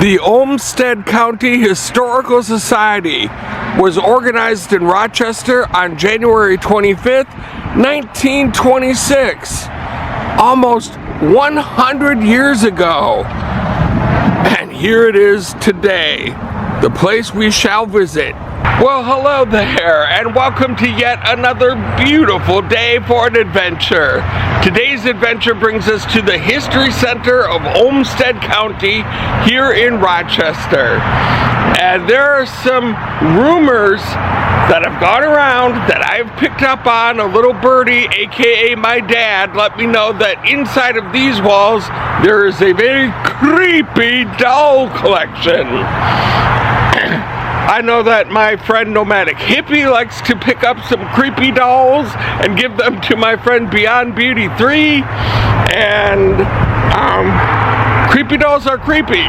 The Olmstead County Historical Society was organized in Rochester on January 25th, 1926, almost 100 years ago. And here it is today, the place we shall visit. Well, hello there, and welcome to yet another beautiful day for an adventure. Today's adventure brings us to the History Center of Olmstead County here in Rochester. And there are some rumors that have gone around that I've picked up on. A little birdie, aka my dad, let me know that inside of these walls there is a very creepy doll collection. I know that my friend Nomadic Hippie likes to pick up some creepy dolls and give them to my friend Beyond Beauty 3. And creepy dolls are creepy.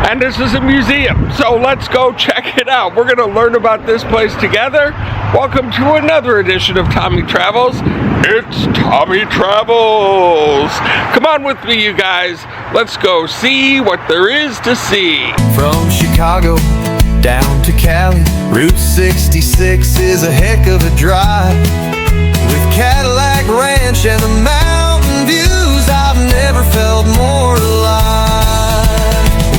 And this is a museum, so let's go check it out. We're going to learn about this place together. Welcome to another edition of Tommy Travels. It's Tommy Travels. Come on with me, you guys. Let's go see what there is to see. From Chicago down to Cali, Route 66 is a heck of a drive. With Cadillac Ranch and the mountain views, I've never felt more alive.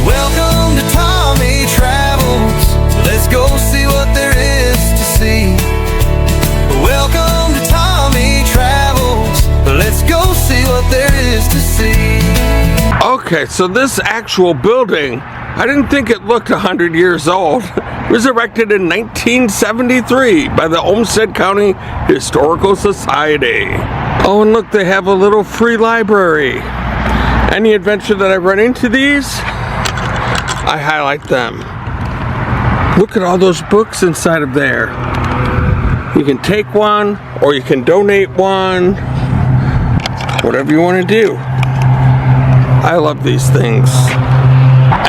Welcome to Tommy Travels. Let's go see what there is to see. Welcome to Tommy Travels. Let's go see what there is to see. Okay, so this actual building, I didn't think it looked 100 years old. It was erected in 1973 by the Olmstead County Historical Society. Oh, and look, they have a little free library. Any adventure that I run into these, I highlight them. Look at all those books inside of there. You can take one, or you can donate one. Whatever you want to do. I love these things.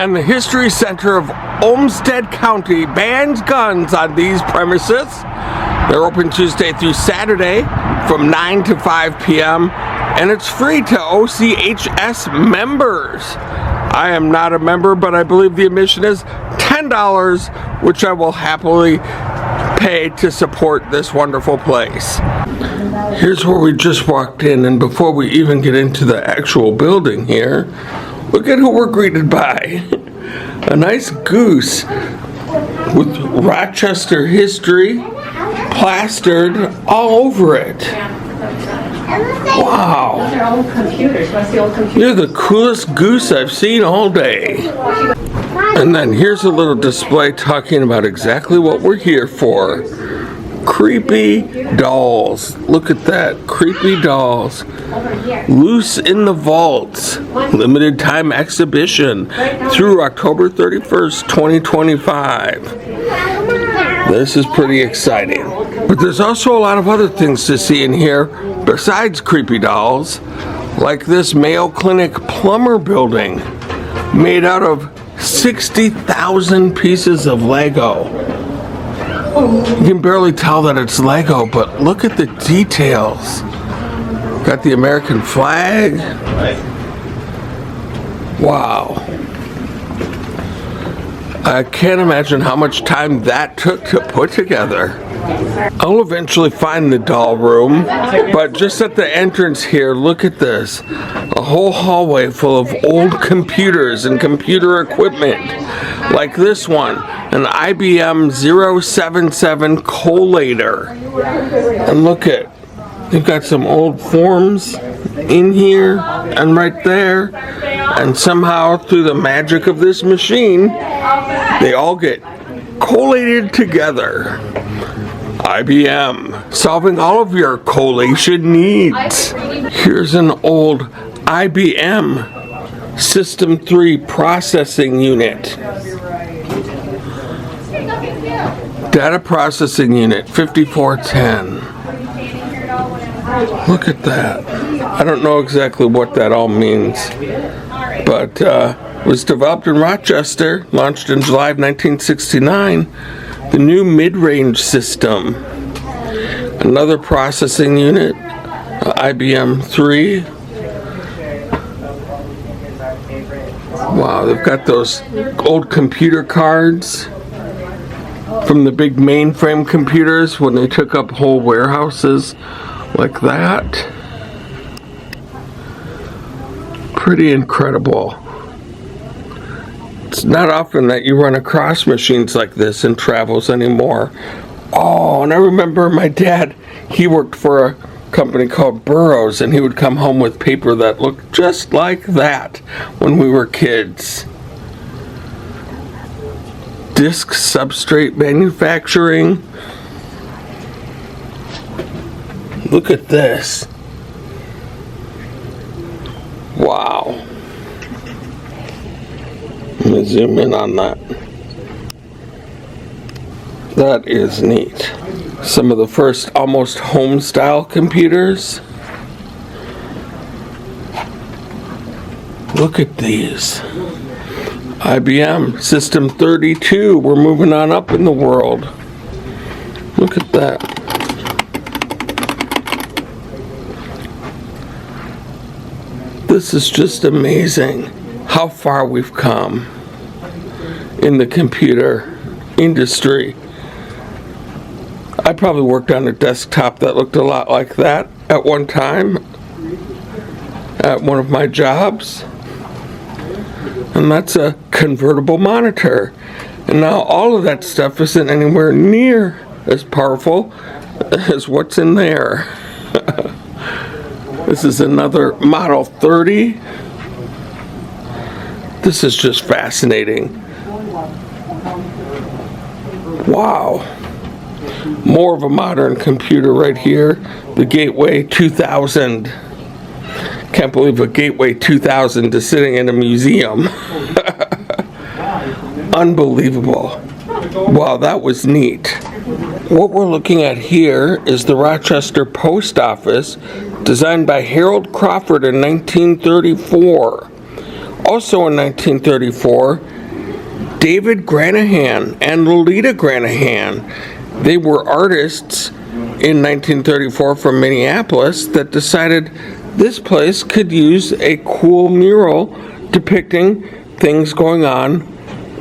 And the History Center of Olmstead County bans guns on these premises. They're open Tuesday through Saturday from 9 to 5 p.m. and it's free to OCHS members. I am not a member, but I believe the admission is $10, which I will happily pay to support this wonderful place. Here's where we just walked in, and before we even get into the actual building here, look at who we're greeted by. A nice goose with Rochester history plastered all over it. Wow. You're the coolest goose I've seen all day. And then here's a little display talking about exactly what we're here for. Creepy dolls. Look at that. Creepy dolls. Loose in the Vaults. Limited time exhibition through October 31st, 2025. This is pretty exciting. But there's also a lot of other things to see in here besides creepy dolls. Like this Mayo Clinic plumber building made out of 60,000 pieces of Lego. You can barely tell that it's Lego, but look at the details. Got the American flag. Wow. I can't imagine how much time that took to put together. I'll eventually find the doll room, but just at the entrance here, look at this. A whole hallway full of old computers and computer equipment. Like this one, an IBM 077 collator. And look at, they've got some old forms in here and right there. And somehow, through the magic of this machine, they all get collated together. IBM, solving all of your collation needs. Here's an old IBM System 3 processing unit. Data processing unit 5410. Look at that. I don't know exactly what that all means, but was developed in Rochester, launched in July of 1969. The new mid-range system. Another processing unit, IBM 3. Wow. Wow, they've got those old computer cards from the big mainframe computers when they took up whole warehouses like that. Pretty incredible. It's not often that you run across machines like this in travels anymore. Oh, and I remember my dad, he worked for a company called Burroughs, and he would come home with paper that looked just like that when we were kids. Disc substrate manufacturing. Look at this. Wow. Let me zoom in on that. That is neat. Some of the first almost home-style computers. Look at these. IBM System 32. We're moving on up in the world. Look at that. This is just amazing how far we've come in the computer industry. I probably worked on a desktop that looked a lot like that at one time at one of my jobs. And that's a convertible monitor. And now all of that stuff isn't anywhere near as powerful as what's in there. This is another Model 30. This is just fascinating. Wow. More of a modern computer right here. The Gateway 2000. Can't believe a Gateway 2000 is sitting in a museum. Unbelievable. Wow, that was neat. What we're looking at here is the Rochester Post Office, designed by Harold Crawford in 1934. Also in 1934, David Granahan and Lolita Granahan. They were artists in 1934 from Minneapolis that decided this place could use a cool mural depicting things going on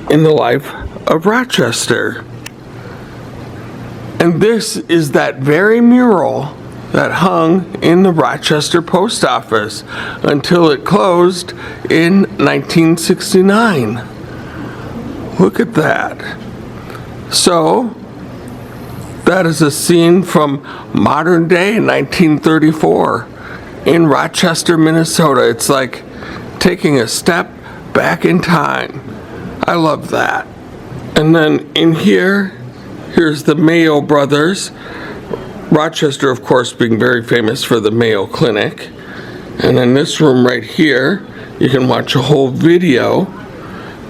in the life of Rochester. And this is that very mural that hung in the Rochester Post Office until it closed in 1969. Look at that. So, that is a scene from modern day 1934 in Rochester, Minnesota. It's like taking a step back in time. I love that. And then in here, here's the Mayo brothers. Rochester, of course, being very famous for the Mayo Clinic. And in this room right here, you can watch a whole video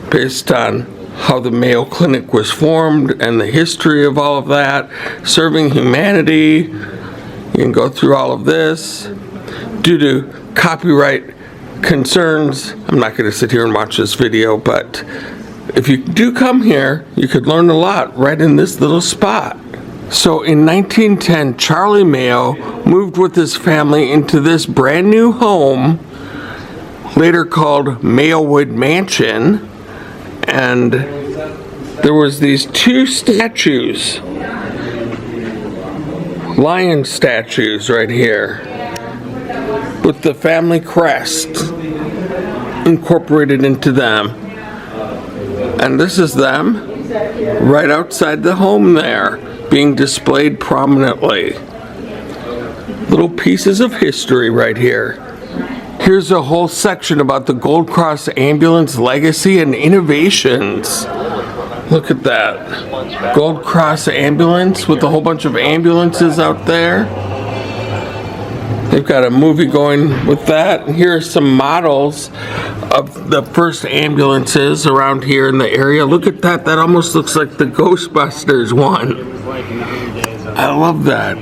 based on how the Mayo Clinic was formed and the history of all of that, serving humanity. You can go through all of this. Due to copyright concerns, I'm not going to sit here and watch this video, but if you do come here, you could learn a lot right in this little spot. So in 1910, Charlie Mayo moved with his family into this brand new home, later called Mayowood Mansion, and there was these two statues, lion statues right here, with the family crest incorporated into them. And this is them right outside the home there, being displayed prominently. Little pieces of history right here. Here's a whole section about the Gold Cross Ambulance legacy and innovations. Look at that. Gold Cross Ambulance with a whole bunch of ambulances out there. They've got a movie going with that. And here are some models of the first ambulances around here in the area. Look at that. That almost looks like the Ghostbusters one. I love that.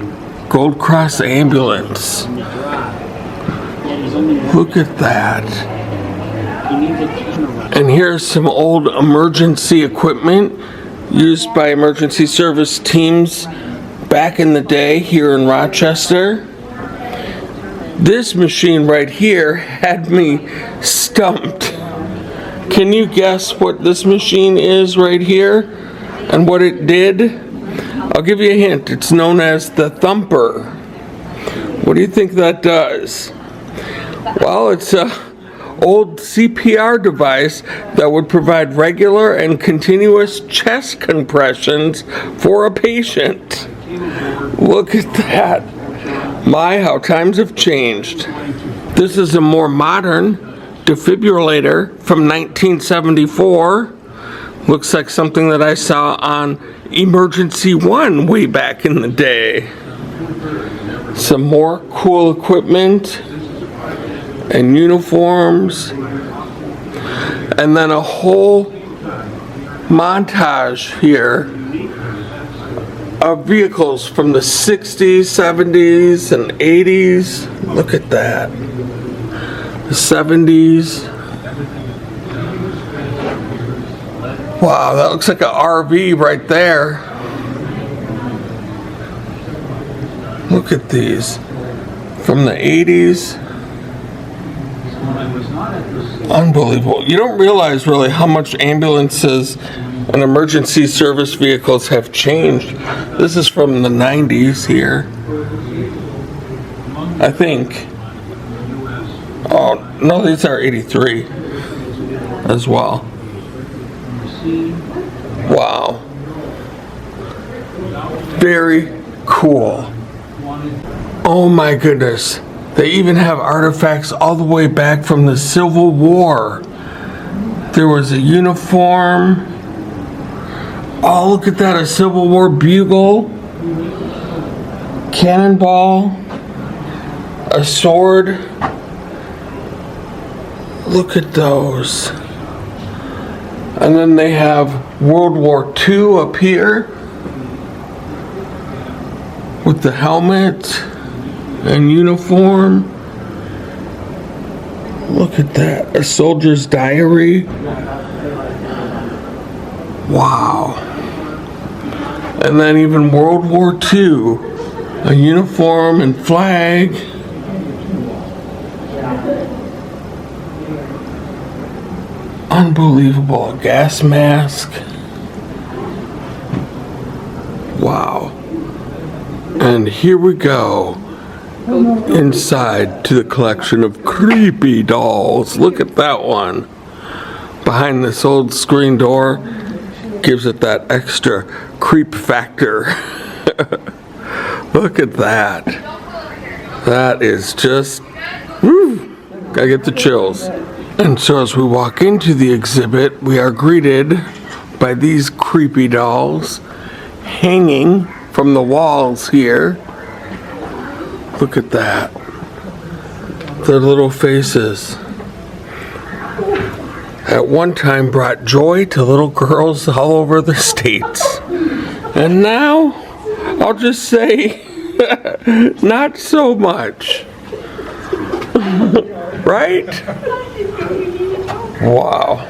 Gold Cross Ambulance. Look at that. And here's some old emergency equipment used by emergency service teams back in the day here in Rochester. This machine right here had me stumped Can you guess what this machine is right here and what it did? I'll give you a hint. It's known as the thumper. What do you think that does? Well, it's a old CPR device that would provide regular and continuous chest compressions for a patient. Look at that. My, how times have changed. This is a more modern defibrillator from 1974. Looks like something that I saw on Emergency One way back in the day. Some more cool equipment and uniforms, and then a whole montage here of vehicles from the 60s, 70s, and 80s. Look at that. The 70s. Wow, that looks like an RV right there. Look at these. From the 80s. Unbelievable. You don't realize really how much ambulances and emergency service vehicles have changed. This is from the 90s here, I think. Oh, no, these are 83 as well. Wow. Very cool. Oh my goodness. They even have artifacts all the way back from the Civil War. There was a uniform. Oh, look at that, a Civil War bugle. Cannonball. A sword. Look at those. And then they have World War II up here with the helmet and uniform. Look at that. A soldier's diary. Wow. And then even World War II. A uniform and flag. Unbelievable. A gas mask. Wow. And here we go. Inside to the collection of creepy dolls. Look at that one. Behind this old screen door gives it that extra creep factor. Look at that. That is just, woo, gotta get the chills. And so as we walk into the exhibit, we are greeted by these creepy dolls hanging from the walls here. Look at that. Their little faces. At one time brought joy to little girls all over the states. And now, I'll just say, not so much. Right? Wow.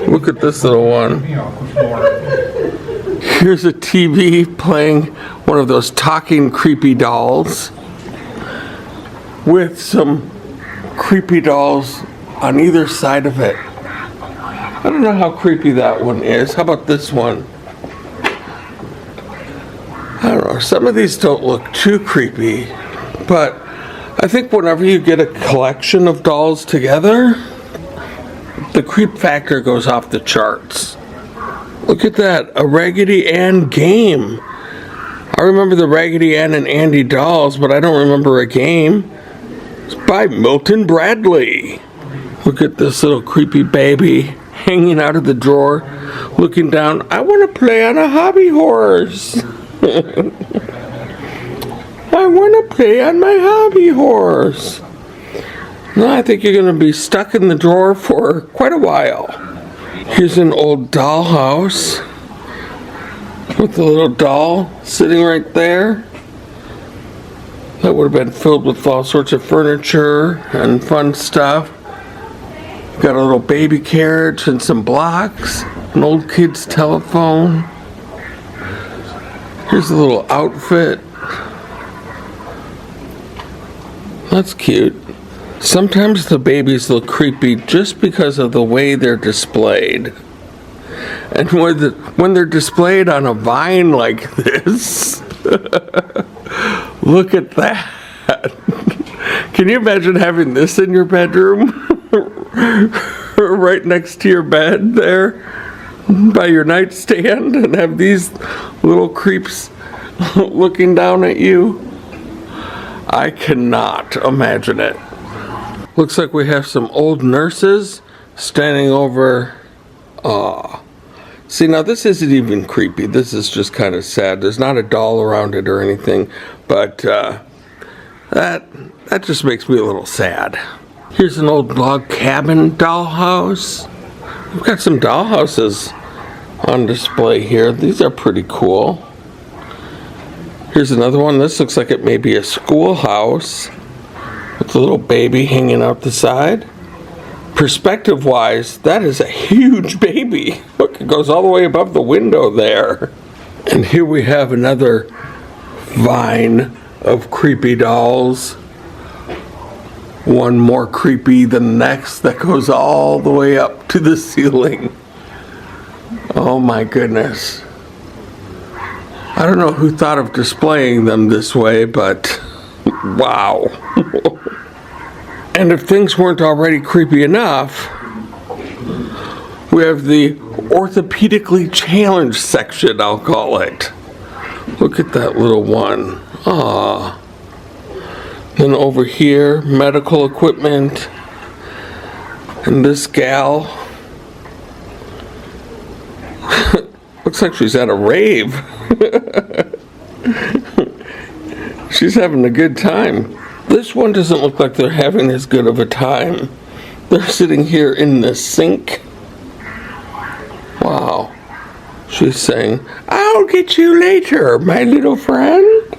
Look at this little one. Here's a TV playing one of those talking creepy dolls with some creepy dolls on either side of it. I don't know how creepy that one is. How about this one? I don't know. Some of these don't look too creepy, but I think whenever you get a collection of dolls together, the creep factor goes off the charts. Look at that, a Raggedy Ann game. I remember the Raggedy Ann and Andy dolls, but I don't remember a game. It's by Milton Bradley. Look at this little creepy baby hanging out of the drawer, looking down. I want to play on a hobby horse. I want to play on my hobby horse. No, I think you're going to be stuck in the drawer for quite a while. Here's an old dollhouse with a little doll sitting right there. That would have been filled with all sorts of furniture and fun stuff. Got a little baby carriage and some blocks, an old kid's telephone. Here's a little outfit. That's cute. Sometimes the babies look creepy just because of the way they're displayed. And when they're displayed on a vine like this, look at that. Can you imagine having this in your bedroom? Right next to your bed there by your nightstand, and have these little creeps looking down at you? I cannot imagine it. Looks like we have some old nurses standing over. See, now this isn't even creepy. This is just kind of sad. There's not a doll around it or anything, but that just makes me a little sad. Here's an old log cabin dollhouse. We've got some dollhouses on display here. These are pretty cool. Here's another one. This looks like it may be a schoolhouse with a little baby hanging out the side. Perspective-wise, that is a huge baby. Look, it goes all the way above the window there. And here we have another vine of creepy dolls. One more creepy than the next that goes all the way up to the ceiling. Oh my goodness. I don't know who thought of displaying them this way, but wow. And if things weren't already creepy enough, we have the orthopedically challenged section, I'll call it. Look at that little one. Aww. Then over here, medical equipment. And this gal looks like she's at a rave. She's having a good time. This one doesn't look like they're having as good of a time. They're sitting here in the sink. Wow. She's saying, "I'll get you later, my little friend."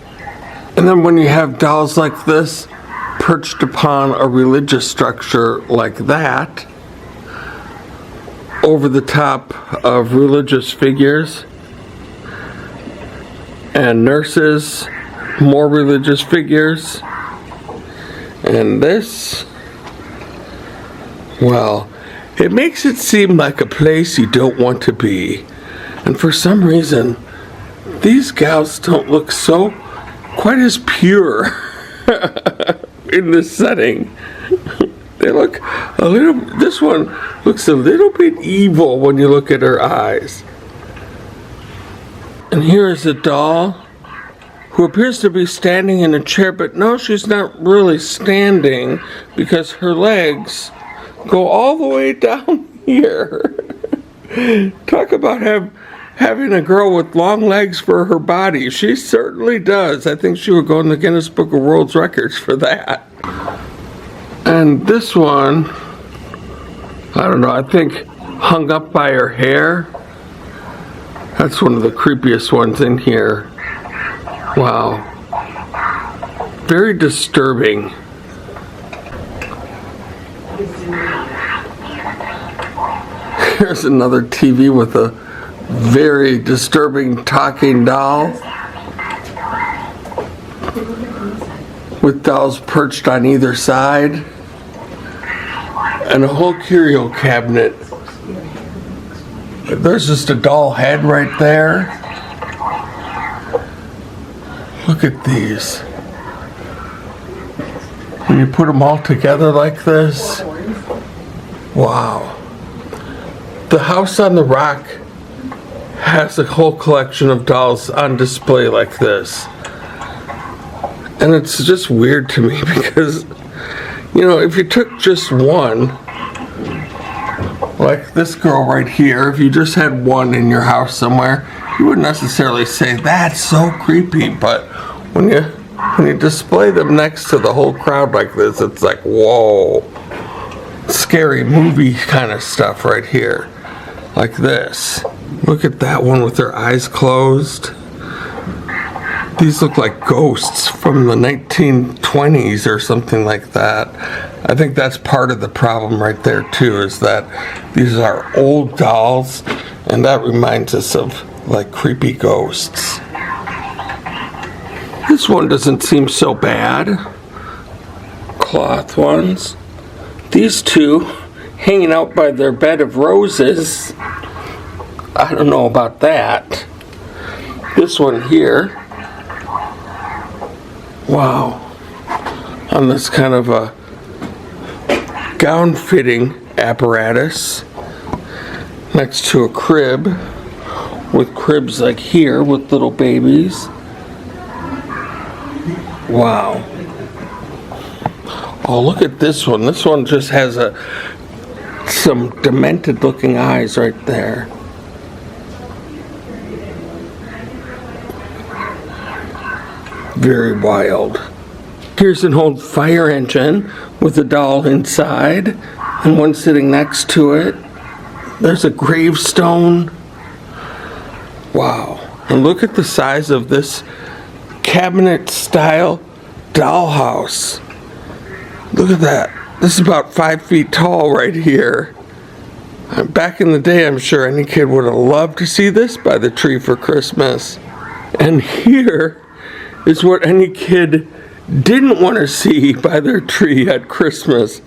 And then when you have dolls like this perched upon a religious structure like that, over the top of religious figures and nurses, more religious figures, and this, well, it makes it seem like a place you don't want to be. And for some reason, these gals don't look so quite as pure in this setting. They look a little, this one looks a little bit evil when you look at her eyes. And here is a doll who appears to be standing in a chair, but no, she's not really standing because her legs go all the way down here. Talk about having a girl with long legs for her body. She certainly does. I think she would go in the Guinness Book of World Records for that. And this one, I don't know, I think hung up by her hair. That's one of the creepiest ones in here. Wow. Very disturbing. Here's another TV with a very disturbing talking doll. With dolls perched on either side. And a whole curio cabinet. There's just a doll head right there. Look at these. When you put them all together like this, wow. The House on the Rock has a whole collection of dolls on display like this. And it's just weird to me because, you know, if you took just one, like this girl right here, if you just had one in your house somewhere, you wouldn't necessarily say that's so creepy, but when you display them next to the whole crowd like this, it's like, whoa, scary movie kind of stuff right here, like this. Look at that one with her eyes closed. These look like ghosts from the 1920s or something like that. I think that's part of the problem right there too, is that these are old dolls, and that reminds us of like creepy ghosts. This one doesn't seem so bad. Of cloth ones. These two hanging out by their bed of roses. I don't know about that. This one here. Wow. On this kind of a gown fitting apparatus next to a crib with cribs like here with little babies. Wow. Oh, look at this one. This one just has some demented looking eyes right there. Very wild. Here's an old fire engine with a doll inside and one sitting next to it. There's a gravestone. Wow. And look at the size of this cabinet style dollhouse. Look at that. This is about 5 feet tall right here. Back in the day, I'm sure any kid would have loved to see this by the tree for Christmas. And here is what any kid didn't want to see by their tree at Christmas.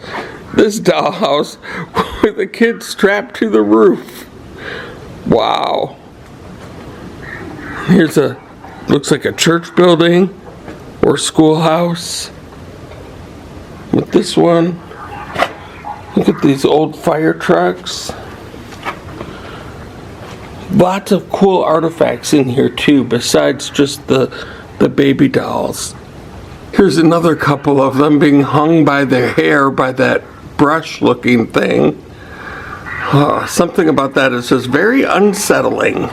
This dollhouse with a kid strapped to the roof. Wow. Here's looks like a church building or schoolhouse. With this one, look at these old fire trucks. Lots of cool artifacts in here too, besides just the baby dolls. Here's another couple of them being hung by their hair by that brush looking thing. Something about that is just very unsettling.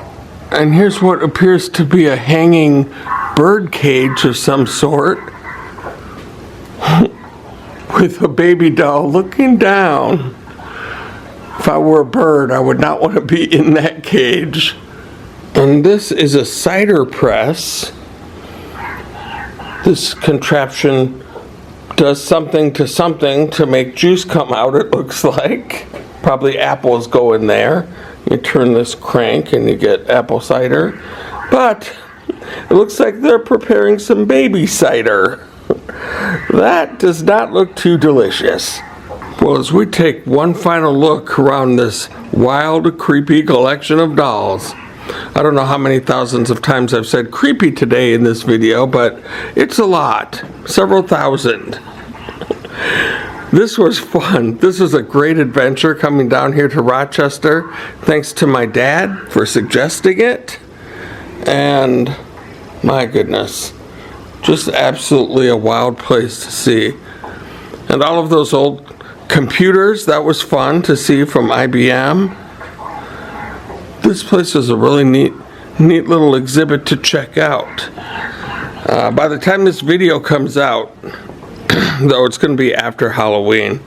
And here's what appears to be a hanging bird cage of some sort with a baby doll looking down. If I were a bird, I would not want to be in that cage. And this is a cider press. This contraption does something to make juice come out, it looks like. Probably apples go in there. You turn this crank and you get apple cider. But it looks like they're preparing some baby cider. That does not look too delicious. Well, as we take one final look around this wild, creepy collection of dolls, I don't know how many thousands of times I've said creepy today in this video, but it's a lot. Several thousand. This was fun. This was a great adventure coming down here to Rochester. Thanks to my dad for suggesting it. And my goodness, just absolutely a wild place to see. And all of those old computers, that was fun to see from IBM. This place is a really neat little exhibit to check out. By the time this video comes out, though it's going to be after Halloween,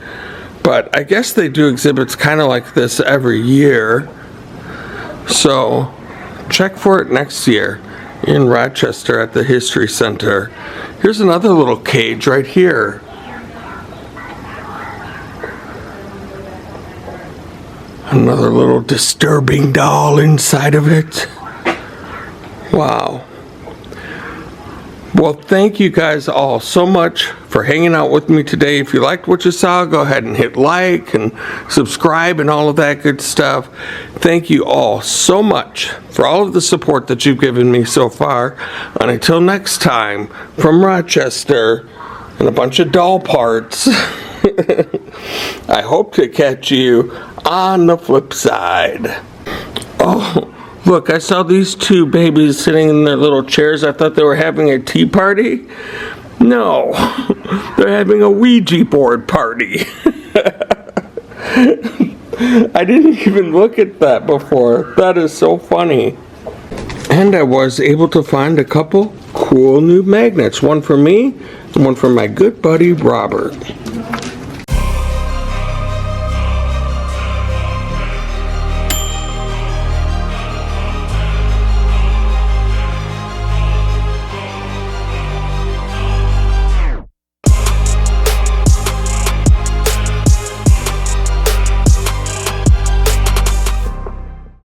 but I guess they do exhibits kind of like this every year. So check for it next year in Rochester at the History Center. Here's another little cage right here. Another little disturbing doll inside of it. Wow. Well, thank you guys all so much for hanging out with me today. If you liked what you saw, go ahead and hit like and subscribe and all of that good stuff. Thank you all so much for all of the support that you've given me so far. And until next time, from Rochester and a bunch of doll parts, I hope to catch you on the flip side. Oh, look, I saw these two babies sitting in their little chairs. I thought they were having a tea party. No, they're having a Ouija board party. I didn't even look at that before. That is so funny. And I was able to find a couple cool new magnets. One for me and one for my good buddy Robert.